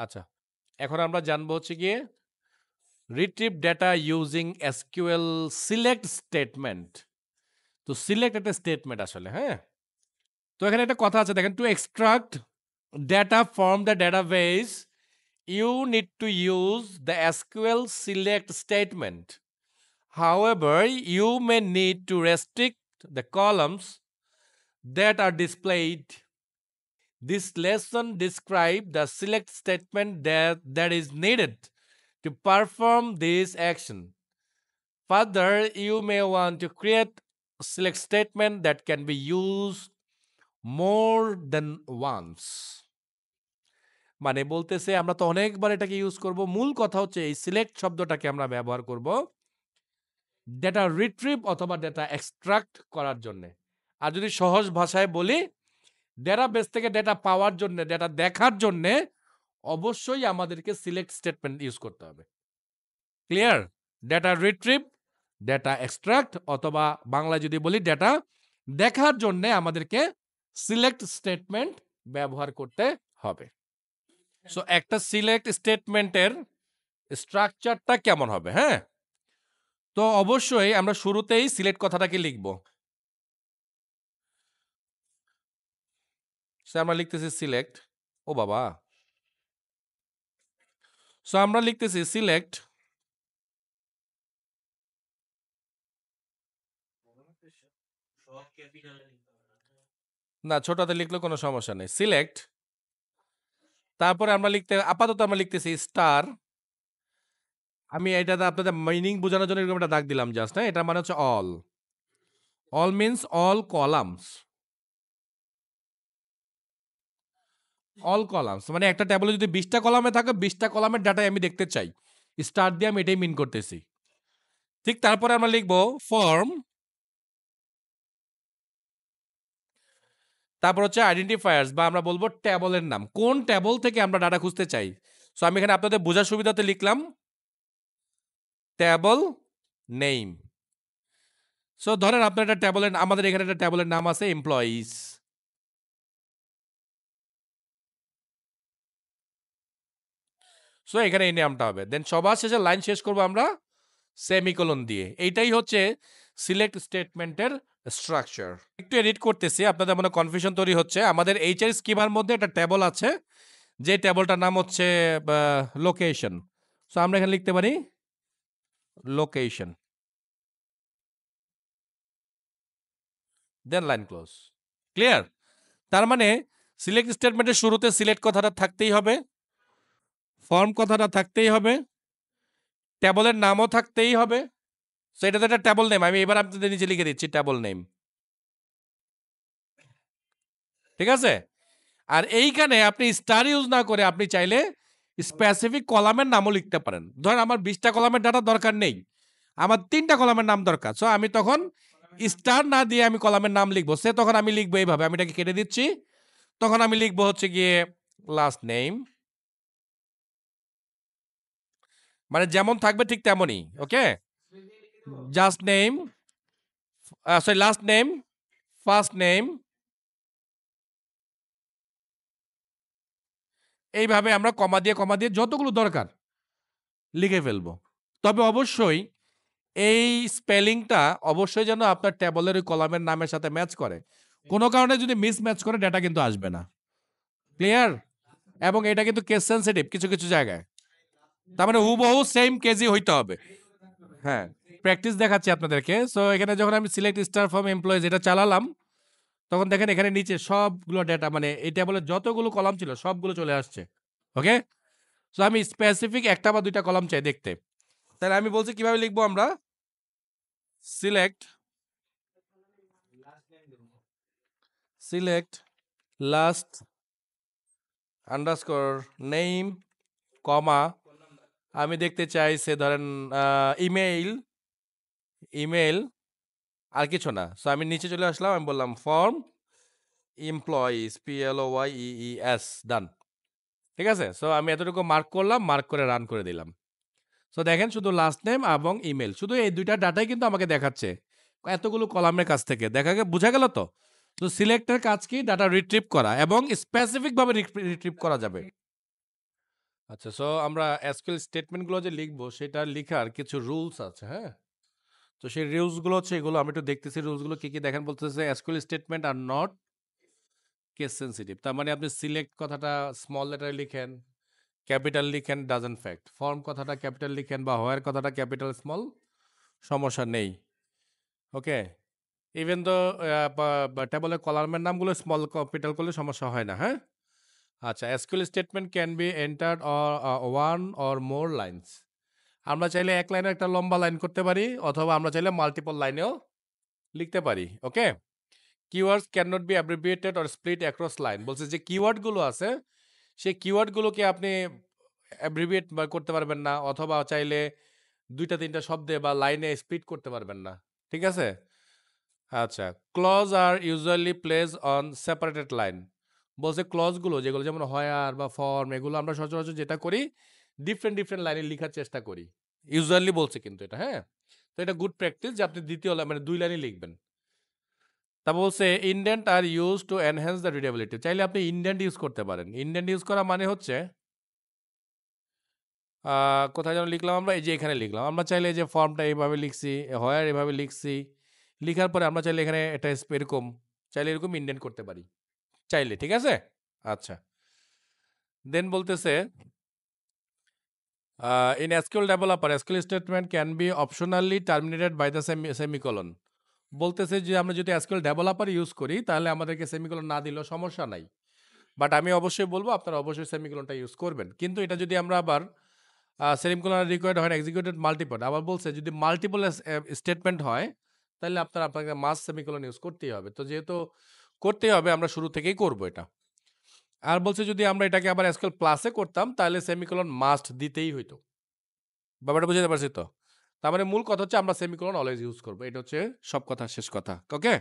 আচ্ছা, এখন আমরা জানবো হচ্ছে গিয়ে retrieve data using SQL select statement. তো সিলেক্ট একটা স্টেটমেন্ট আসলে, হ্যাঁ? তো এখানে একটা কথা আছে দেখেন, to extract data from the database you need to use the SQL select statement. However, you may need to restrict the columns that are displayed. This lesson describes the select statement that is needed to perform this action. Further, you may want to create a select statement that can be used more than once. মানে বলতেছে আমরা তো অনেকবার এটাকে use করব। মূল কথা হচ্ছে এই সিলেক্ট শব্দটাকে আমরা ব্যবহার করব ডেটা রিট্রিভ অথবা ডেটা এক্সট্রাক্ট করার জন্য। আর যদি সহজ ভাষায় বলি, ডেটাবেস থেকে ডেটা পাওয়ার জন্য, ডেটা দেখার জন্য অবশ্যই আমাদেরকে সিলেক্ট স্টেটমেন্ট ইউজ করতে হবে। Clear? Data retrieve, data extract অথবা বাংলায় যদি বলি ডেটা দেখার জন্য আমাদেরকে সিলেক্ট স্টেটমেন্ট ব্যবহার করতে হবে। সো একটা সিলেক্ট স্টেটমেন্টের স্ট্রাকচারটা কেমন হবে, হ্যাঁ? তো অবশ্যই আমরা শুরুতেই সিলেক্ট কথাটাকে লিখব। সো আমরা লিখতেছি সিলেক্ট। ও বাবা! সো আমরা লিখতেছি সিলেক্ট না, ছোটতে লিখলেও কোনো সমস্যা নেই। সিলেক্ট, তারপরে আমরা আপাতত আমরা লিখতেছি স্টার। আমি এটাতে আপনাদের মিনিং বোঝানোর জন্য এরকম একটা দাগ দিলাম জাস্ট, হ্যাঁ? এটার মানে হচ্ছে all. All means all columns. All columns মানে একটা টেবলে যদি 20টা কলামে থাকে, 20টা কলামের ডাটাই আমি দেখতে চাই। স্টার দিয়ে আমি এটাই মিন করতেছি। ঠিক তারপরে আমরা লিখব ফর্ম, তারপর হচ্ছে আইডেন্টিফায়ার্স বা আমরা বলবো টেবলের নাম। কোন টেবল থেকে আমরা ডাটা খুঁজতে চাই। সো আমি এখানে আপনাদের বোঝার সুবিধাতে লিখলাম টেবল নেম। সো ধরেন আপনার একটা টেবলের, আমাদের এখানে একটা টেবলের নাম আছে এমপ্লয়িজ। সো এখানে এই নামটা হবে। দেন সবার শেষে লাইন শেষ করব আমরা সেমিকোলন দিয়ে। এইটাই হচ্ছে সিলেক্ট স্টেটমেন্টের স্ট্রাকচার। একটু এডিট করতেছি, আপনাদের মনে কনফিউশন তৈরি হচ্ছে। আমাদের এইচআর স্কিমার মধ্যে একটা টেবল আছে, যে টেবলটার নাম হচ্ছে লোকেশন। সো আমরা এখানে লিখতে পারি লোকেশন, দেন লাইন ক্লোজ। ক্লিয়ার? তার মানে সিলেক্ট স্টেটমেন্টের শুরুতে সিলেক্ট কথাটা থাকতেই হবে, ফর্ম কথাটা থাকতেই হবে, টেবলের নামও থাকতেই হবে। সো এটা তো একটা টেবল নেম, আমি এবার আপনাদের নিচে লিখে দিচ্ছি টেবল নেম। ঠিক আছে? আর এইখানে আপনি স্টার ইউজ না করে আপনি চাইলে স্পেসিফিক কলামের নামও লিখতে পারেন। ধরেন আমার 20টা কলামের ডাটা দরকার নেই, আমার 3টা কলামের নাম দরকার। সো আমি তখন স্টার না দিয়ে আমি কলামের নাম লিখবো। সে তখন আমি লিখবো এইভাবে, আমি এটাকে কেটে দিচ্ছি। তখন আমি লিখবো হচ্ছে গিয়ে লাস্ট নেম, মানে যেমন থাকবে ঠিক তেমনই। Okay, just name, sorry last name, first name, এইভাবে আমরা কমা দিয়ে যতগুলো দরকার লিখে ফেলবো। তবে অবশ্যই এই স্পেলিংটা অবশ্যই যেন আপনার টেবলের ওই কলামের নামের সাথে ম্যাচ করে। কোনো কারণে যদি মিস ম্যাচ করে ডাটা কিন্তু আসবে না। ক্লিয়ার? এবং এটা কিন্তু কেস সেনসিটিভ কিছু কিছু জায়গায়। তার মানে হুবহু সেম কেসই হইতে হবে। হ্যাঁ, প্র্যাকটিস দেখাচ্ছি আপনাদেরকে। সো এখানে যখন আমি সিলেক্ট স্টার ফ্রম এমপ্লয়িজ এটা চালালাম, তখন দেখেন এখানে নিচে সবগুলো ডেটা, মানে এই টেবলের যতগুলো কলাম ছিল সবগুলো চলে আসছে। ওকে? সো আমি স্পেসিফিক একটা বা দুইটা কলাম চাই দেখতে। তাহলে আমি বলছি কিভাবে লিখবো আমরা, সিলেক্ট লাস্ট আন্ডারস্কোর নেম, কমা, আমি দেখতে চাই সে ধরেন ইমেইল আর কিছু না। সো আমি নিচে চলে আসলাম, আমি বললাম ফর্ম এমপ্লয়িজ, PLOYEES, ডান। ঠিক আছে? সো আমি এতটুকু মার্ক করলাম, মার্ক করে রান করে দিলাম। সো দেখেন শুধু লাস্ট নেম এবং ইমেল, শুধু এই দুইটা ডাটাই কিন্তু আমাকে দেখাচ্ছে এতগুলো কলামের কাছ থেকে। বোঝা গেল তো? তো সিলেক্টের কাজ কি? ডাটা রিট্রিভ করা, এবং স্পেসিফিক ভাবে রিট্রিভ করা যাবে। আচ্ছা, সো আমরা এসকিউএল স্টেটমেন্ট গুলো যে লিখবো সেটা লিখার কিছু রুলস আছে, হ্যাঁ? তো সেই রুলস গুলো হচ্ছে এগুলো, আমি একটু দেখতেছি রুলস গুলো কি কি দেখেন। বলতেছে SQL statement are not case sensitive. তার মানে আপনি সিলেক্ট কথাটা স্মল লেটারে লিখেন, ক্যাপিটাল লিখেন, ডাজন্ট ফ্যাক্ট। ফর্ম কথাটা ক্যাপিটাল লিখেন বা হোয়ার কথাটা ক্যাপিটাল স্মল, সমস্যা নেই। ওকে, ইভেন দো টেবলের কলামের নামগুলো স্মল ক্যাপিটাল করলে সমস্যা হয় না, হ্যাঁ? আচ্ছা, SQL statement can B entered or one or more lines. আমরা চাইলে এক লাইনে একটা লম্বা লাইন করতে পারি, অথবা আমরা চাইলে মাল্টিপল লাইনেও লিখতে পারি। Okay, keywords can not be abbreviated or split across line. বলছে যে কিওয়ার্ডগুলো আছে সেই কিওয়ার্ডগুলোকে আপনি অ্যাব্রিভিয়েট করতে পারবেন না, অথবা চাইলে ২টা ৩টা শব্দে বা লাইনে স্প্লিট করতে পারবেন না। ঠিক আছে? আচ্ছা, ক্লজ আর usually place on separated line. বলছে ক্লজগুলো যেগুলো যেমন হোয়ার বা ফর্ম, এগুলো আমরা সচরাচর যেটা করি ডিফারেন্ট লাইনে লিখার চেষ্টা করি। ইউজুয়ালি বলছে কিন্তু এটা, হ্যাঁ? তো এটা গুড প্র্যাকটিস যে আপনি দ্বিতীয় মানে ২ লাইনে লিখবেন। তারপর বলছে indent are used to enhance the readability. চাইলে আপনি ইনডেন্ট ইউজ করতে পারেন। ইনডেন্ট ইউজ করা মানে হচ্ছে কোথায় যেন লিখলাম আমরা? এই যে এখানে লিখলাম। আমরা চাইলে এই যে ফর্মটা এভাবে লিখছি, হোয়ার এভাবে লিখছি। লিখার পরে আমরা চাইলে এখানে এটা এরকম, চাইলে এরকম ইনডেন্ট করতে পারি। চাইলে, ঠিক আছে? আচ্ছা। দেন বলতেছে in SQL developer SQL statement can be optionally terminated by the semicolon. বলতেছে যে আমরা যদি এসকিউএল ডেভেলপার ইউজ করি তাহলে আমাদেরকে সেমিকোলন না দিলেও সমস্যা নাই। বাট আমি অবশ্যই বলব আপনারা অবশ্যই সেমিকোলনটা ইউজ করবেন। কিন্তু এটা যদি আমরা আবার সেমিকোলন রিকোয়ার্ড হয় এক্সিকিউটেড মাল্টিপল, আবার বলছে যদি মাল্টিপল স্টেটমেন্ট হয় তাহলে আপনাকে মাস সেমিকোলন ইউজ করতেই হবে। তো যেহেতু করতেই হবে আমরা শুরু থেকেই করব এটা। আর বলছে যদি আমরা এটাকে আবার এসকিউএল প্লাসে করতাম তাহলে সেমিকোলন মাস্ট দিতেই হইতো। ব্যাপারটা বুঝতে পারছি তো? তার মানে মূল কথা হচ্ছে আমরা সেমিকোলন অলওয়েজ ইউজ করব। এটা হচ্ছে সব কথা শেষ কথা। ওকে?